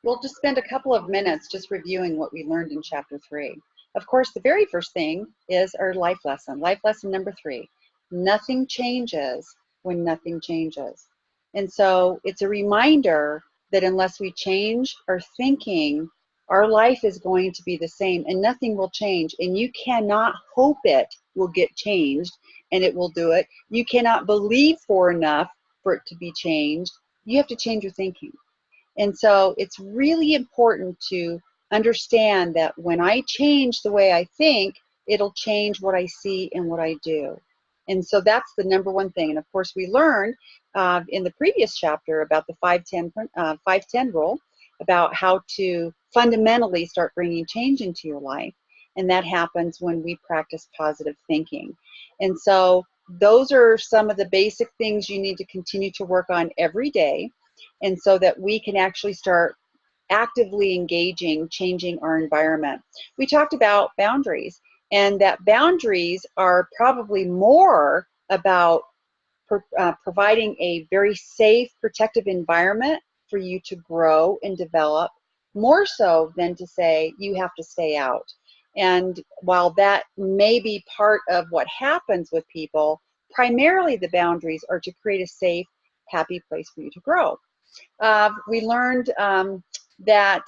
We'll just spend a couple of minutes just reviewing what we learned in chapter 3. Of course, the very first thing is our life lesson. Life lesson number 3. Nothing changes when nothing changes. And so it's a reminder that unless we change our thinking, our life is going to be the same and nothing will change. And you cannot hope it will get changed and it will do it. You cannot believe for enough for it to be changed. You have to change your thinking. And so it's really important to understand that when I change the way I think, it'll change what I see and what I do. And so that's the number one thing. And of course, we learned in the previous chapter about the 5-10 rule, about how to fundamentally start bringing change into your life. And that happens when we practice positive thinking. And so those are some of the basic things you need to continue to work on every day. And so that we can actually start actively engaging, changing our environment. We talked about boundaries, and that boundaries are probably more about providing a very safe, protective environment for you to grow and develop, more so than to say you have to stay out. And while that may be part of what happens with people, primarily the boundaries are to create a safe, happy place for you to grow. We learned that,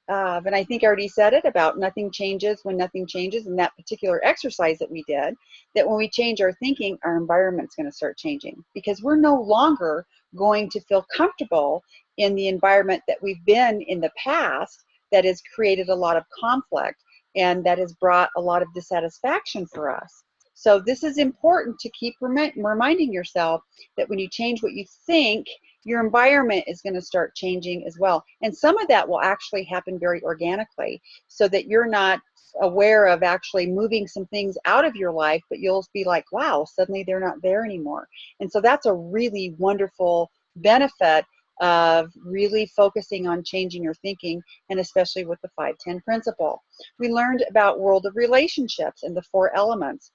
and I think I already said it, about nothing changes when nothing changes, in that particular exercise that we did, that when we change our thinking, our environment's going to start changing, because we're no longer going to feel comfortable in the environment that we've been in the past that has created a lot of conflict and that has brought a lot of dissatisfaction for us. So this is important to keep reminding yourself that when you change what you think, your environment is going to start changing as well. And some of that will actually happen very organically, so that you're not aware of actually moving some things out of your life, but you'll be like, wow, suddenly they're not there anymore. And so that's a really wonderful benefit of really focusing on changing your thinking, and especially with the 5-10 principle. We learned about world of relationships and the 4 elements.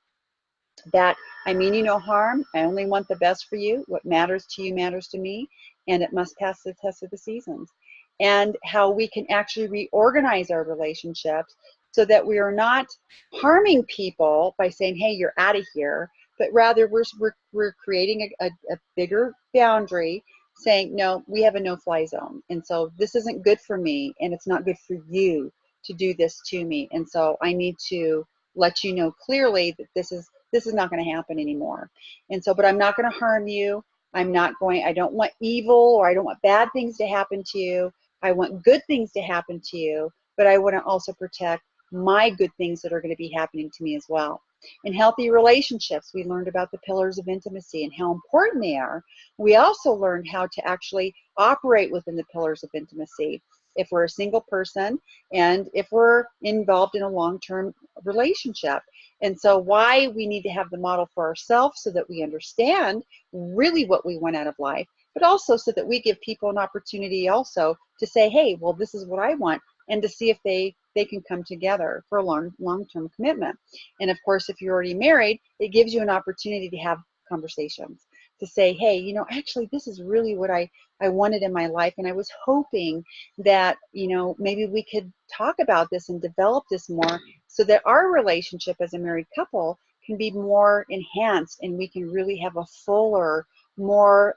That I mean you no harm, I only want the best for you, what matters to you matters to me, and it must pass the test of the seasons. And how we can actually reorganize our relationships so that we are not harming people by saying, hey, you're out of here, but rather we're creating a bigger boundary, saying, no, we have a no-fly zone, and so this isn't good for me, and it's not good for you to do this to me, and so I need to let you know clearly that this is not going to happen anymore. And so, but I'm not going to harm you. I don't want evil, or I don't want bad things to happen to you. I want good things to happen to you, but I want to also protect my good things that are going to be happening to me as well. In healthy relationships, we learned about the pillars of intimacy and how important they are. We also learned how to actually operate within the pillars of intimacy if we're a single person and if we're involved in a long-term relationship. And so why we need to have the model for ourselves, so that we understand really what we want out of life, but also so that we give people an opportunity also to say, hey, well, this is what I want, and to see if they can come together for a long-term commitment. And of course, if you're already married, it gives you an opportunity to have conversations, to say, hey, actually, this is really what I wanted in my life, and I was hoping that, maybe we could talk about this and develop this more, so that our relationship as a married couple can be more enhanced, and we can really have a fuller, more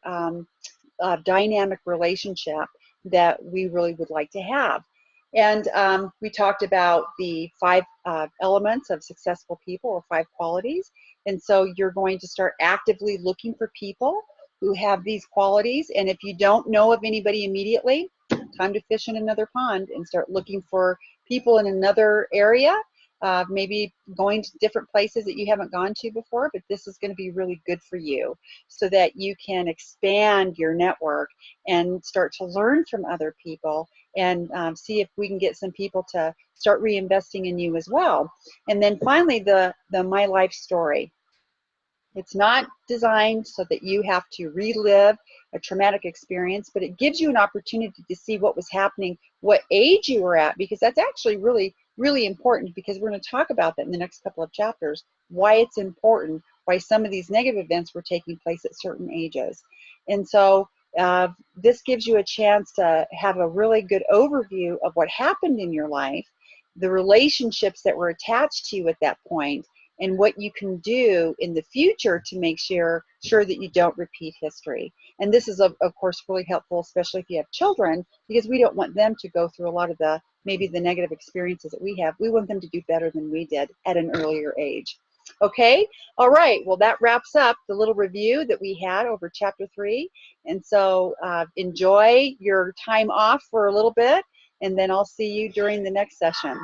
dynamic relationship that we really would like to have. And we talked about the 5 elements of successful people, or 5 qualities. And so you're going to start actively looking for people who have these qualities. And if you don't know of anybody immediately, time to fish in another pond and start looking for people in another area, maybe going to different places that you haven't gone to before, but this is going to be really good for you, so that you can expand your network and start to learn from other people, and see if we can get some people to start reinvesting in you as well. And then finally, the My Life Story. It's not designed so that you have to relive a traumatic experience, but it gives you an opportunity to see what was happening, what age you were at, because that's actually really, really important, because we're going to talk about that in the next couple of chapters, why it's important, why some of these negative events were taking place at certain ages. And so This gives you a chance to have a really good overview of what happened in your life, the relationships that were attached to you at that point, and what you can do in the future to make sure that you don't repeat history. And this is, of course, really helpful, especially if you have children, because we don't want them to go through a lot of maybe the negative experiences that we have. We want them to do better than we did at an earlier age. Okay, all right, well, that wraps up the little review that we had over chapter 3. And so enjoy your time off for a little bit, and then I'll see you during the next session.